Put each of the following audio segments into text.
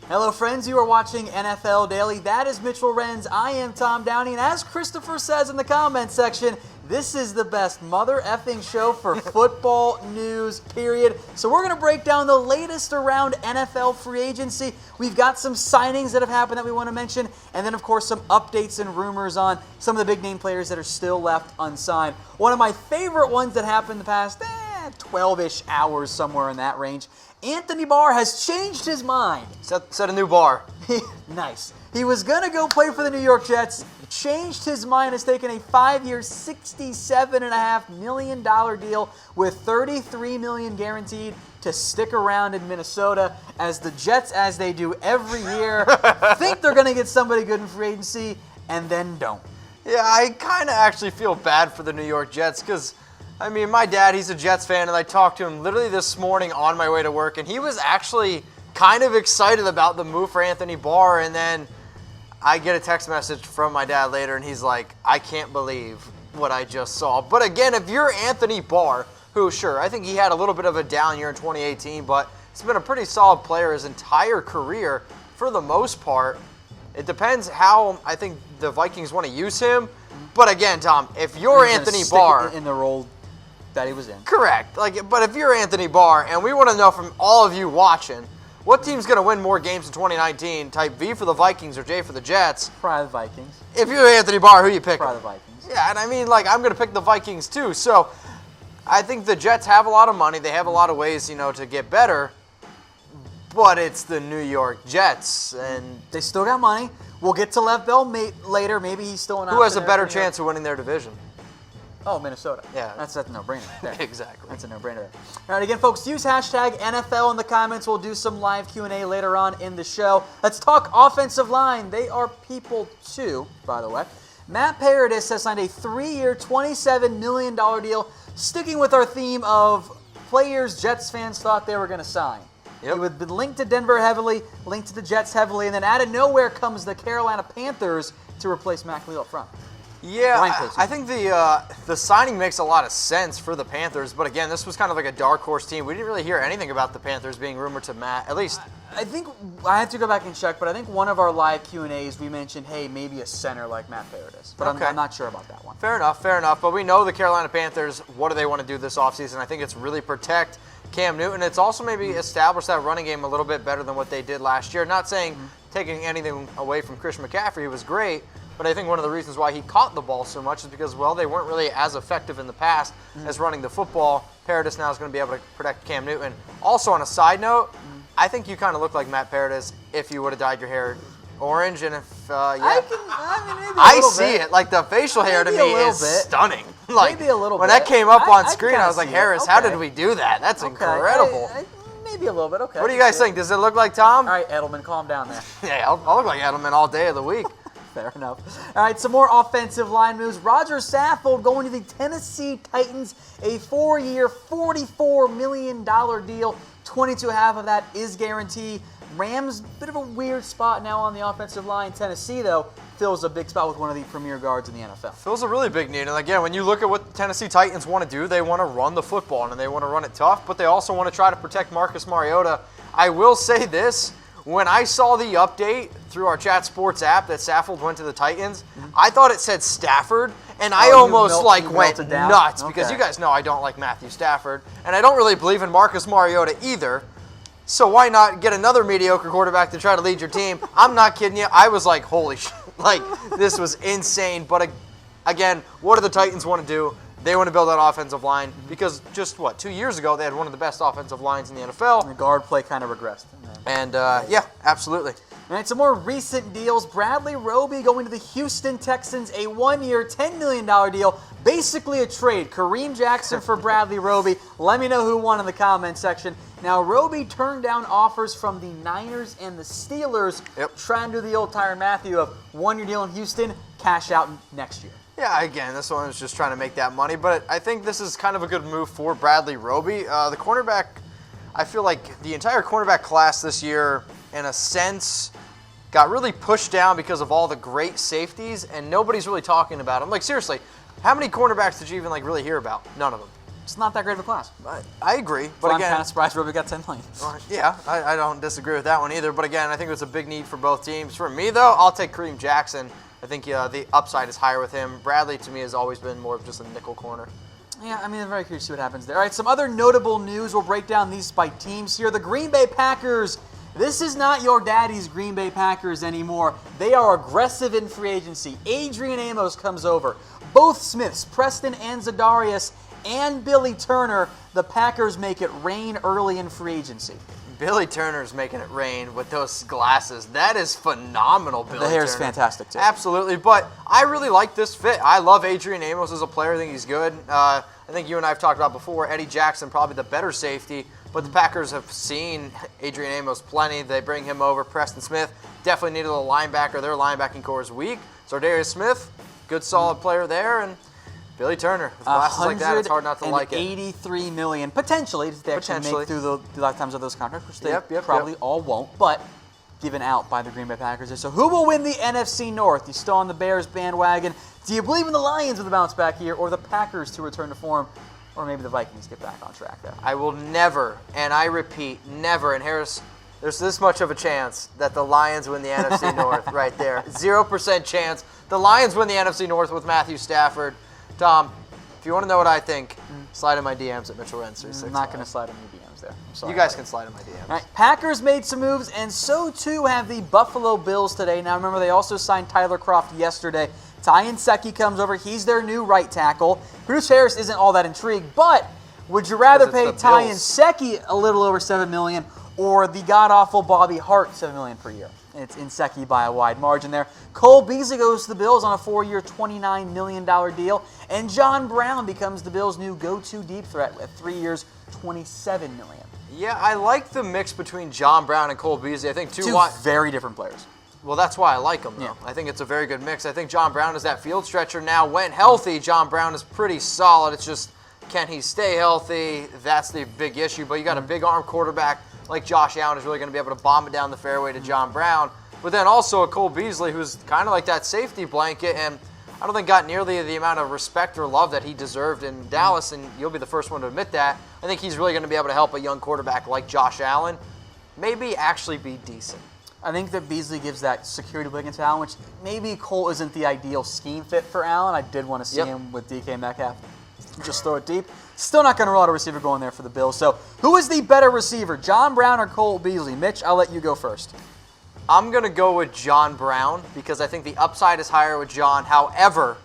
Hello, friends. You are watching NFL Daily. That is Mitchell Renz. I am Tom Downey. And as Christopher says in the comments section, this is the best mother effing show for football news, period. So we're going to break down the latest around NFL free agency. We've got some signings that have happened that we want to mention. And then, of course, some updates and rumors on some of the big name players that are still left unsigned. One of my favorite ones that happened the past 12-ish hours, somewhere in that range. Anthony Barr has changed his mind. Set a new bar. Nice. He was going to go play for the New York Jets, changed his mind, has taken a 5-year, $67.5 million deal with $33 million guaranteed to stick around in Minnesota, as the Jets, as they do every year, think they're going to get somebody good in free agency and then don't. Yeah, I kind of actually feel bad for the New York Jets because, I mean, my dad, he's a Jets fan, and I talked to him literally this morning on my way to work, and he was actually kind of excited about the move for Anthony Barr, and then I get a text message from my dad later, and he's like, I can't believe what I just saw. But again, if you're Anthony Barr, who, sure, I think he had a little bit of a down year in 2018, but he's been a pretty solid player his entire career for the most part. It depends how I think the Vikings want to use him. But again, Tom, if you're Anthony Barr, in the role that he was in. Correct. But if you're Anthony Barr, and we want to know from all of you watching, what team's going to win more games in 2019? Type V for the Vikings or J for the Jets? Probably the Vikings. If you're Anthony Barr, who you pick? Probably the Vikings. Yeah, and I mean, I'm going to pick the Vikings too. So I think the Jets have a lot of money. They have a lot of ways, to get better. But it's the New York Jets, and they still got money. We'll get to Lev Bell later. Maybe he's still an option. Who has a better chance of winning their division? Oh, Minnesota. Yeah. That's a no-brainer there. Exactly. That's a no-brainer there. All right, again, folks, use hashtag NFL in the comments. We'll do some live Q&A later on in the show. Let's talk offensive line. They are people too, by the way. Matt Paradis has signed a 3-year, $27 million deal, sticking with our theme of players Jets fans thought they were going to sign. Yep. He would be linked to Denver heavily, linked to the Jets heavily, and then out of nowhere comes the Carolina Panthers to replace Mac Leo up front. Yeah, I think the signing makes a lot of sense for the Panthers, but again, this was kind of like a dark horse team. We didn't really hear anything about the Panthers being rumored to Matt, at least. I think I have to go back and check, but I think one of our live Q&As we mentioned, hey, maybe a center like Matt Paradis, but okay. I'm not sure about that one. Fair enough, but we know the Carolina Panthers, what do they want to do this offseason? I think it's really protect Cam Newton. It's also maybe establish that running game a little bit better than what they did last year. Not saying taking anything away from Christian McCaffrey, he was great, but I think one of the reasons why he caught the ball so much is because, well, they weren't really as effective in the past as running the football. Paradis now is going to be able to protect Cam Newton. Also, on a side note, I think you kind of look like Matt Paradis if you would have dyed your hair orange, and if, I see it. Like, the facial hair to me is stunning. Like, maybe a little bit. When that came up on screen, I was like, Harris, how did we do that? That's incredible. Maybe a little bit, okay. What do you guys think? Does it look like Tom? All right, Edelman, calm down there. Yeah, I'll look like Edelman all day of the week. Fair enough. All right, some more offensive line moves. Rodger Saffold going to the Tennessee Titans, a 4-year, $44 million deal. 22.5 of that is guaranteed. Rams, bit of a weird spot now on the offensive line. Tennessee, though, fills a big spot with one of the premier guards in the NFL. Fills a really big need. And again, when you look at what the Tennessee Titans want to do, they want to run the football, and they want to run it tough, but they also want to try to protect Marcus Mariota. I will say this. When I saw the update through our Chat Sports app that Saffold went to the Titans, I thought it said Stafford, and I almost went nuts because you guys know I don't like Matthew Stafford, and I don't really believe in Marcus Mariota either. So why not get another mediocre quarterback to try to lead your team? I'm not kidding you. I was like, holy shit. This was insane. But again, what do the Titans want to do? They want to build that offensive line because just, 2 years ago, they had one of the best offensive lines in the NFL. And the guard play kind of regressed. And, yeah, absolutely. All right, some more recent deals. Bradley Roby going to the Houston Texans, a 1-year, $10 million deal. Basically a trade. Kareem Jackson for Bradley Roby. Let me know who won in the comment section. Now, Roby turned down offers from the Niners and the Steelers. Yep. Trying to do the old Tyrann Mathieu of 1-year deal in Houston, cash out next year. Yeah, again, this one is just trying to make that money. But I think this is kind of a good move for Bradley Roby. The cornerback, I feel like the entire cornerback class this year, in a sense, got really pushed down because of all the great safeties, and nobody's really talking about them. Like, seriously, how many cornerbacks did you even, really hear about? None of them. It's not that great of a class. I agree, But I'm again, kind of surprised Roby got $10 million. yeah, I don't disagree with that one either. But again, I think there's a big need for both teams. For me, though, I'll take Kareem Jackson. I think the upside is higher with him. Bradley, to me, has always been more of just a nickel corner. Yeah, I mean, I'm very curious to see what happens there. All right, some other notable news. We'll break down these by teams here. The Green Bay Packers. This is not your daddy's Green Bay Packers anymore. They are aggressive in free agency. Adrian Amos comes over. Both Smiths, Preston and Zadarius, and Billy Turner, the Packers make it rain early in free agency. Billy Turner's making it rain with those glasses. That is phenomenal, Billy Turner. The hair's fantastic, too. Absolutely, but I really like this fit. I love Adrian Amos as a player. I think he's good. I think you and I have talked about before, Eddie Jackson probably the better safety, but the Packers have seen Adrian Amos plenty. They bring him over. Preston Smith definitely needed a linebacker. Their linebacking core is weak. So Darius Smith, good solid player there, and Billy Turner, with glasses like that, it's hard not to like it. $183 million, potentially, if they actually make through the lifetimes of those contracts, which they probably all won't, but given out by the Green Bay Packers. So who will win the NFC North? You still on the Bears bandwagon? Do you believe in the Lions with a bounce back here, or the Packers to return to form, or maybe the Vikings get back on track there? I will never, and I repeat, never, and Harris, there's this much of a chance that the Lions win the NFC North right there. 0% chance. The Lions win the NFC North with Matthew Stafford. Tom, if you want to know what I think, slide in my DMs at Mitchell Renz 365. I'm not going to slide in your DMs there. I'm sorry. You guys can slide in my DMs. All right, Packers made some moves, and so too have the Buffalo Bills today. Now remember, they also signed Tyler Kroft yesterday. Ty Nsekhe comes over. He's their new right tackle. Bruce Harris isn't all that intrigued, but would you rather pay Ty Nsekhe a little over $7 million or the god-awful Bobby Hart $7 million per year? It's Nsekhe by a wide margin there. Cole Beasley goes to the Bills on a 4-year, $29 million deal. And John Brown becomes the Bills' new go-to deep threat at 3 years, $27 million. Yeah, I like the mix between John Brown and Cole Beasley. I think two very different players. Well, that's why I like them, though. Yeah. I think it's a very good mix. I think John Brown is that field stretcher now. When healthy, John Brown is pretty solid. It's just, can he stay healthy? That's the big issue. But you got a big arm quarterback like Josh Allen is really going to be able to bomb it down the fairway to John Brown. But then also a Cole Beasley who's kind of like that safety blanket and I don't think got nearly the amount of respect or love that he deserved in Dallas, and you'll be the first one to admit that. I think he's really going to be able to help a young quarterback like Josh Allen maybe actually be decent. I think that Beasley gives that security blanket to Allen, which maybe Cole isn't the ideal scheme fit for Allen. I did want to see him with DK Metcalf. Just throw it deep. Still not going to roll out a receiver going there for the Bills. So who is the better receiver, John Brown or Cole Beasley? Mitch, I'll let you go first. I'm going to go with John Brown because I think the upside is higher with John. However,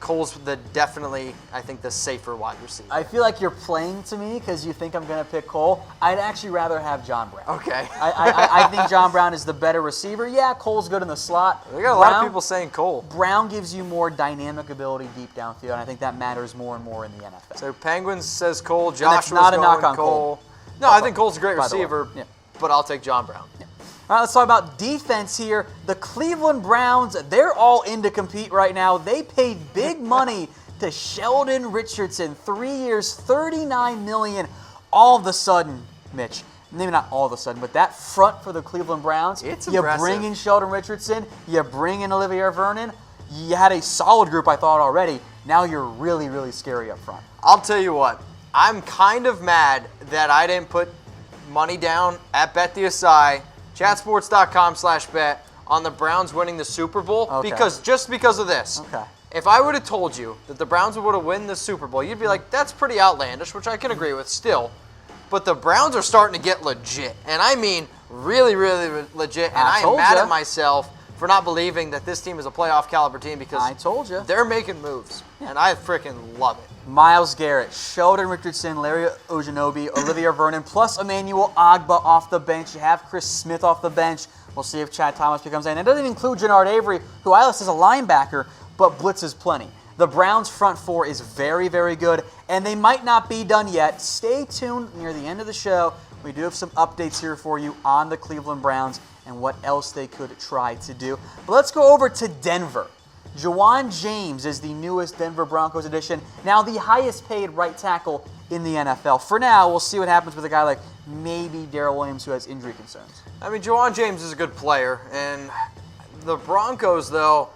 Cole's definitely, I think, the safer wide receiver. I feel like you're playing to me because you think I'm going to pick Cole. I'd actually rather have John Brown. Okay. I think John Brown is the better receiver. Yeah, Cole's good in the slot. We got a lot of people saying Cole. Brown gives you more dynamic ability deep downfield, and I think that matters more and more in the NFL. So Penguins says Cole. Joshua's not a going knock on Cole. No, I think Cole's a great receiver, yeah. but I'll take John Brown. Yeah. All right, let's talk about defense here. The Cleveland Browns, they're all in to compete right now. They paid big money to Sheldon Richardson, 3 years, $39 million. All of a sudden, Mitch, maybe not all of a sudden, but that front for the Cleveland Browns, it's you impressive. bring in Sheldon Richardson, you bring in Olivier Vernon, you had a solid group, I thought, already. Now you're really, really scary up front. I'll tell you what, I'm kind of mad that I didn't put money down at Bet the Asai, chatsports.com/bet, on the Browns winning the Super Bowl, because of this. Okay. If I would have told you that the Browns would have won the Super Bowl, you'd be like, that's pretty outlandish, which I can agree with still. But the Browns are starting to get legit, and I mean really, really legit, and I am mad at myself for not believing that this team is a playoff caliber team because I told you. They're making moves, and I freaking love it. Myles Garrett, Sheldon Richardson, Larry Ojanobi, Olivier Vernon, plus Emmanuel Ogbah off the bench. You have Chris Smith off the bench. We'll see if Chad Thomas becomes in. It doesn't include Jannard Avery, who I list as a linebacker, but blitzes plenty. The Browns' front four is very, very good, and they might not be done yet. Stay tuned near the end of the show. We do have some updates here for you on the Cleveland Browns and what else they could try to do. But let's go over to Denver. Juwan James is the newest Denver Broncos addition, now the highest paid right tackle in the NFL. For now, we'll see what happens with a guy like maybe Darrell Williams who has injury concerns. I mean, Juwan James is a good player, and the Broncos, though,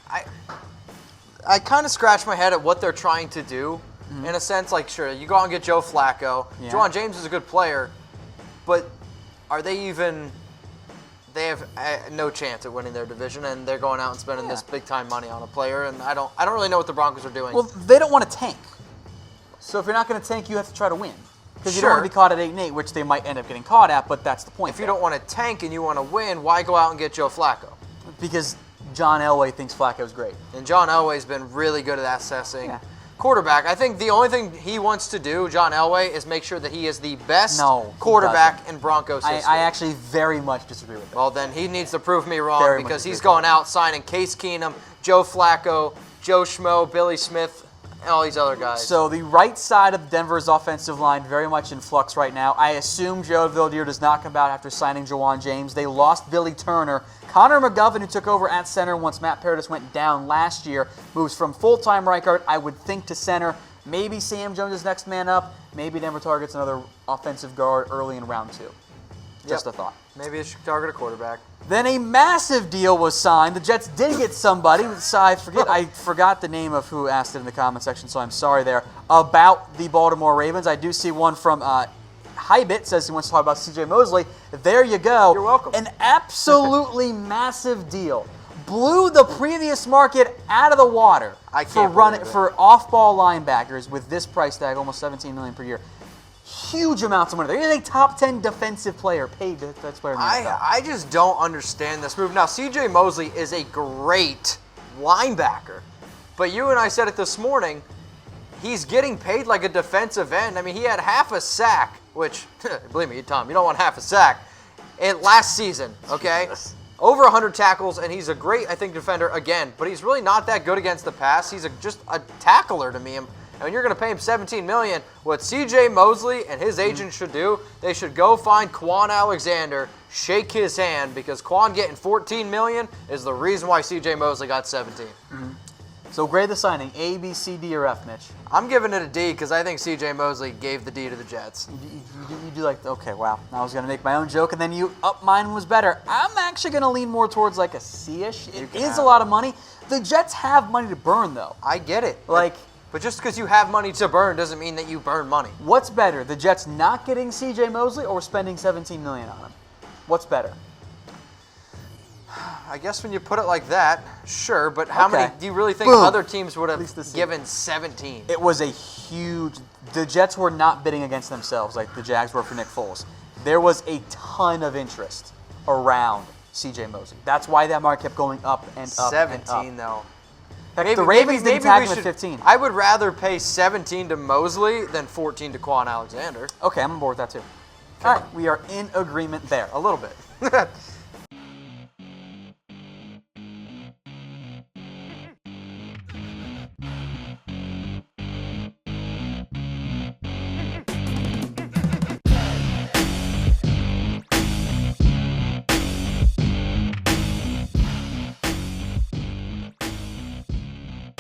I kind of scratch my head at what they're trying to do. in a sense. Like, sure, you go out and get Joe Flacco. Yeah. Juwan James is a good player, but are they even? They have no chance at winning their division, and they're going out and spending this big time money on a player. And I don't really know what the Broncos are doing. Well, they don't want to tank. So if you're not going to tank, you have to try to win. Because you don't want to be caught at 8-8, which they might end up getting caught at, but that's the point. If you don't want to tank and you want to win, why go out and get Joe Flacco? Because John Elway thinks Flacco's great. And John Elway's been really good at assessing quarterback. I think the only thing he wants to do, John Elway, is make sure that he is the best quarterback in Broncos history. I actually very much disagree with that. Well, then he needs to prove me wrong because he's going out signing Case Keenum, Joe Flacco, Joe Schmo, Billy Smith, and all these other guys. So the right side of Denver's offensive line very much in flux right now. I assume Joe Villier does not come out after signing Juwan James. They lost Billy Turner. Connor McGovern, who took over at center once Matt Paradis went down last year, moves from full-time right guard, I would think, to center. Maybe Sam Jones is next man up. Maybe Denver targets another offensive guard early in round 2. Just a thought. Maybe they should target a quarterback. Then a massive deal was signed. The Jets did get somebody. I forgot the name of who asked it in the comment section, so I'm sorry there. About the Baltimore Ravens. I do see one from Hybit says he wants to talk about C.J. Mosley. There you go. You're welcome. An absolutely massive deal. Blew the previous market out of the water for off-ball linebackers with this price tag, almost $17 million per year. Huge amounts of money. They're a top 10 defensive player, paid defensive player in the NFL. I just don't understand this move. Now, C.J. Mosley is a great linebacker, but you and I said it this morning, he's getting paid like a defensive end. I mean, he had half a sack, which, believe me, Tom, you don't want half a sack, last season, okay? Jesus. Over 100 tackles, and he's a great, I think, defender again, but he's really not that good against the pass. He's just a tackler to me. And you're going to pay him $17 million. What C.J. Mosley and his agent should do, they should go find Quan Alexander, shake his hand, because Quan getting $14 million is the reason why C.J. Mosley got 17. So grade the signing, A, B, C, D, or F, Mitch? I'm giving it a D because I think C.J. Mosley gave the D to the Jets. You do like, okay, wow. I was going to make my own joke, and then mine was better. I'm actually going to lean more towards like a C-ish. It is a lot of money. The Jets have money to burn, though. I get it. But just because you have money to burn doesn't mean that you burn money. What's better, the Jets not getting C.J. Mosley or spending $17 million on him? What's better? I guess when you put it like that, sure. But how many do you really think other teams would have given 17? It was a huge. The Jets were not bidding against themselves like the Jags were for Nick Foles. There was a ton of interest around C.J. Mosley. That's why that mark kept going up and up 17 and up. though. The Ravens didn't tag him at 15. I would rather pay 17 to Mosley than 14 to Quan Alexander. Okay, I'm on board with that too. All right, we are in agreement there, a little bit.